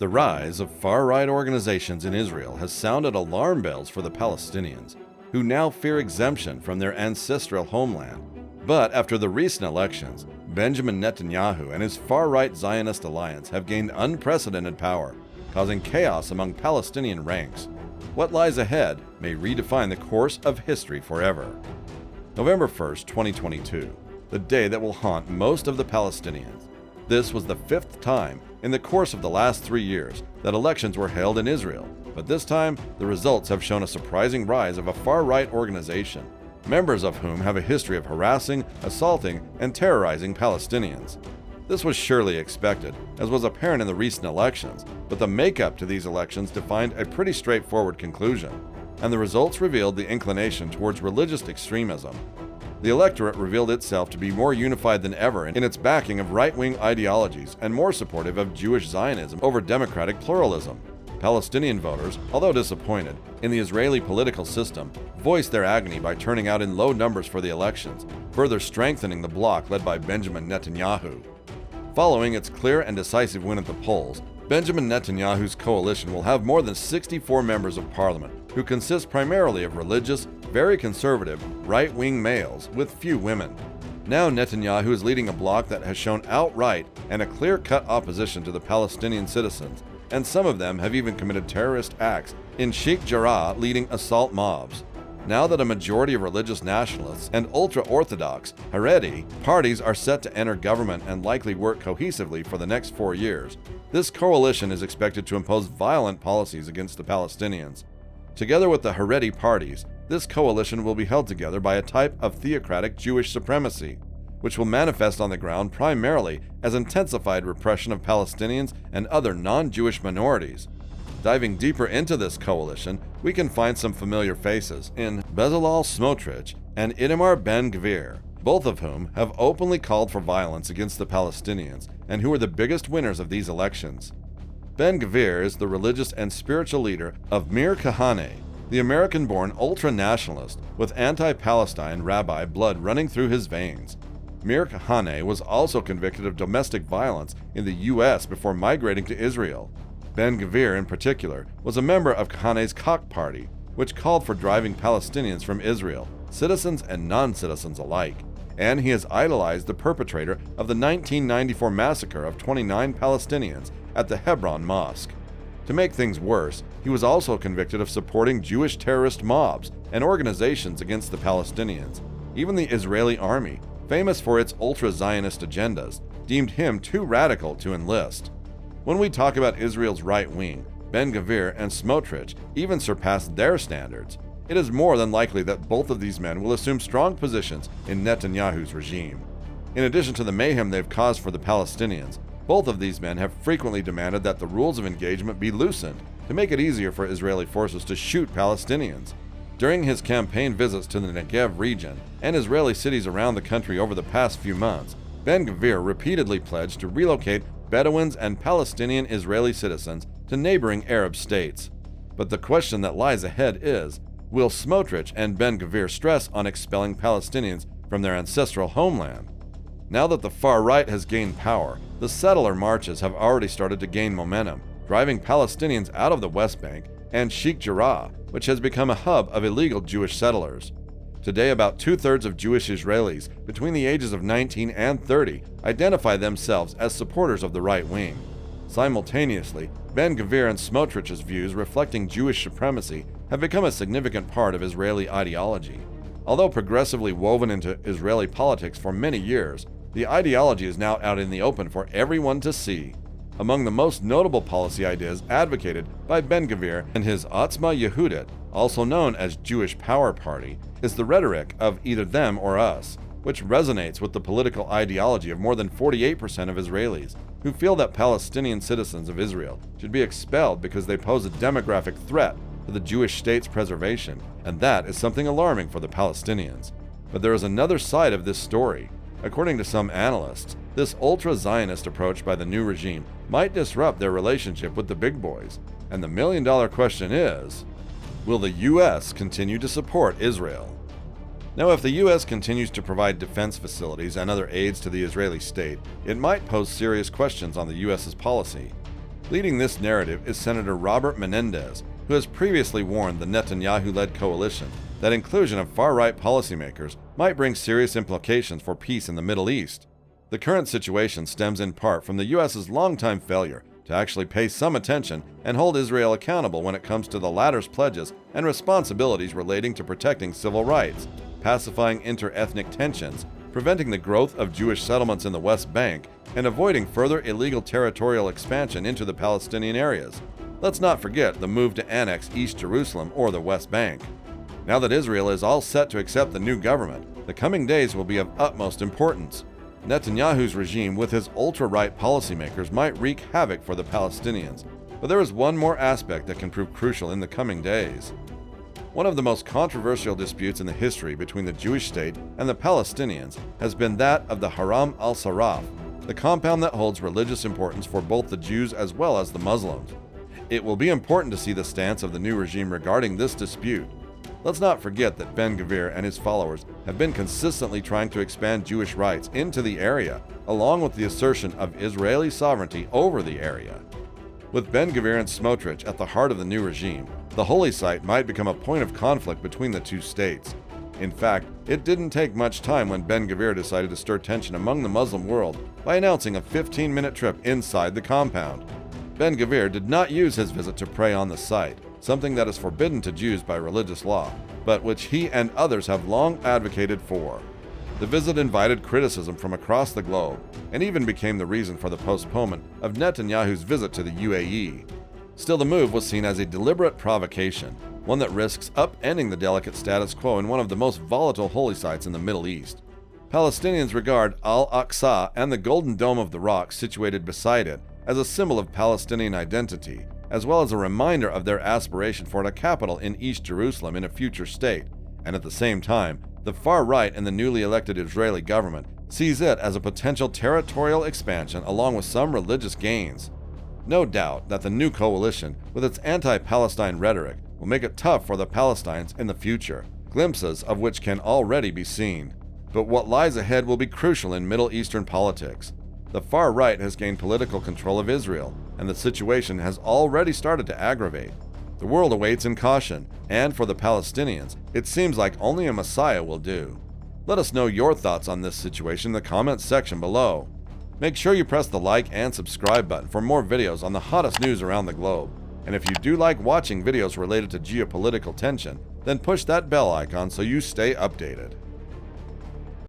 The rise of far-right organizations in Israel has sounded alarm bells for the Palestinians, who now fear exemption from their ancestral homeland. But after the recent elections, Benjamin Netanyahu and his far-right Zionist alliance have gained unprecedented power, causing chaos among Palestinian ranks. What lies ahead may redefine the course of history forever. November 1st, 2022, the day that will haunt most of the Palestinians. This was the fifth time in the course of the last 3 years that elections were held in Israel, but this time the results have shown a surprising rise of a far-right organization, members of whom have a history of harassing, assaulting, and terrorizing Palestinians. This was surely expected, as was apparent in the recent elections, but the makeup to these elections defined a pretty straightforward conclusion, and the results revealed the inclination towards religious extremism. The electorate revealed itself to be more unified than ever in its backing of right-wing ideologies and more supportive of Jewish Zionism over democratic pluralism. Palestinian voters, although disappointed in the Israeli political system, voiced their agony by turning out in low numbers for the elections, further strengthening the bloc led by Benjamin Netanyahu. Following its clear and decisive win at the polls, Benjamin Netanyahu's coalition will have more than 64 members of parliament, who consist primarily of religious, very conservative, right-wing males with few women. Now Netanyahu is leading a bloc that has shown outright and a clear-cut opposition to the Palestinian citizens, and some of them have even committed terrorist acts in Sheikh Jarrah leading assault mobs. Now that a majority of religious nationalists and ultra-Orthodox, Haredi, parties are set to enter government and likely work cohesively for the next 4 years, this coalition is expected to impose violent policies against the Palestinians. Together with the Haredi parties, this coalition will be held together by a type of theocratic Jewish supremacy, which will manifest on the ground primarily as intensified repression of Palestinians and other non-Jewish minorities. Diving deeper into this coalition, we can find some familiar faces in Bezalel Smotrich and Itamar Ben-Gvir, both of whom have openly called for violence against the Palestinians and who are the biggest winners of these elections. Ben-Gvir is the religious and spiritual leader of Meir Kahane, the American-born ultra-nationalist with anti-Palestine rabbi blood running through his veins. Meir Kahane was also convicted of domestic violence in the U.S. before migrating to Israel. Ben-Gvir, in particular, was a member of Kahane's Koch Party, which called for driving Palestinians from Israel, citizens and non-citizens alike, and he has idolized the perpetrator of the 1994 massacre of 29 Palestinians at the Hebron Mosque. To make things worse, he was also convicted of supporting Jewish terrorist mobs and organizations against the Palestinians. Even the Israeli army, famous for its ultra-Zionist agendas, deemed him too radical to enlist. When we talk about Israel's right wing, Ben-Gvir and Smotrich even surpassed their standards. It is more than likely that both of these men will assume strong positions in Netanyahu's regime. In addition to the mayhem they've caused for the Palestinians, both of these men have frequently demanded that the rules of engagement be loosened to make it easier for Israeli forces to shoot Palestinians. During his campaign visits to the Negev region and Israeli cities around the country over the past few months, Ben-Gvir repeatedly pledged to relocate Bedouins and Palestinian Israeli citizens to neighboring Arab states. But the question that lies ahead is, will Smotrich and Ben-Gvir stress on expelling Palestinians from their ancestral homeland? Now that the far right has gained power, the settler marches have already started to gain momentum, driving Palestinians out of the West Bank and Sheikh Jarrah, which has become a hub of illegal Jewish settlers. Today, about 2/3 of Jewish Israelis between the ages of 19 and 30 identify themselves as supporters of the right wing. Simultaneously, Ben-Gvir and Smotrich's views reflecting Jewish supremacy have become a significant part of Israeli ideology. Although progressively woven into Israeli politics for many years, the ideology is now out in the open for everyone to see. Among the most notable policy ideas advocated by Ben-Gvir and his Otzma Yehudit, also known as Jewish Power Party, is the rhetoric of either them or us, which resonates with the political ideology of more than 48% of Israelis, who feel that Palestinian citizens of Israel should be expelled because they pose a demographic threat to the Jewish state's preservation, and that is something alarming for the Palestinians. But there is another side of this story. According to some analysts, this ultra-Zionist approach by the new regime might disrupt their relationship with the big boys, and the million-dollar question is, will the U.S. continue to support Israel? Now, if the U.S. continues to provide defense facilities and other aids to the Israeli state, it might pose serious questions on the U.S.'s policy. Leading this narrative is Senator Robert Menendez, who has previously warned the Netanyahu-led coalition that inclusion of far-right policymakers might bring serious implications for peace in the Middle East. The current situation stems in part from the U.S.'s longtime failure to actually pay some attention and hold Israel accountable when it comes to the latter's pledges and responsibilities relating to protecting civil rights, pacifying inter-ethnic tensions, preventing the growth of Jewish settlements in the West Bank, and avoiding further illegal territorial expansion into the Palestinian areas. Let's not forget the move to annex East Jerusalem or the West Bank. Now that Israel is all set to accept the new government, the coming days will be of utmost importance. Netanyahu's regime with his ultra-right policymakers might wreak havoc for the Palestinians, but there is one more aspect that can prove crucial in the coming days. One of the most controversial disputes in the history between the Jewish state and the Palestinians has been that of the Haram al-Saraf, the compound that holds religious importance for both the Jews as well as the Muslims. It will be important to see the stance of the new regime regarding this dispute. Let's not forget that Ben-Gvir and his followers have been consistently trying to expand Jewish rights into the area, along with the assertion of Israeli sovereignty over the area. With Ben-Gvir and Smotrich at the heart of the new regime, the holy site might become a point of conflict between the two states. In fact, it didn't take much time when Ben-Gvir decided to stir tension among the Muslim world by announcing a 15-minute trip inside the compound. Ben-Gvir did not use his visit to pray on the site, something that is forbidden to Jews by religious law, but which he and others have long advocated for. The visit invited criticism from across the globe, and even became the reason for the postponement of Netanyahu's visit to the UAE. Still, the move was seen as a deliberate provocation, one that risks upending the delicate status quo in one of the most volatile holy sites in the Middle East. Palestinians regard Al-Aqsa and the Golden Dome of the Rock situated beside it as a symbol of Palestinian identity, as well as a reminder of their aspiration for a capital in East Jerusalem in a future state, and at the same time, the far right in the newly elected Israeli government sees it as a potential territorial expansion along with some religious gains. No doubt that the new coalition, with its anti-Palestine rhetoric, will make it tough for the Palestinians in the future, glimpses of which can already be seen. But what lies ahead will be crucial in Middle Eastern politics. The far right has gained political control of Israel, and the situation has already started to aggravate. The world awaits in caution, and for the Palestinians, it seems like only a Messiah will do. Let us know your thoughts on this situation in the comments section below. Make sure you press the like and subscribe button for more videos on the hottest news around the globe. And if you do like watching videos related to geopolitical tension, then push that bell icon so you stay updated.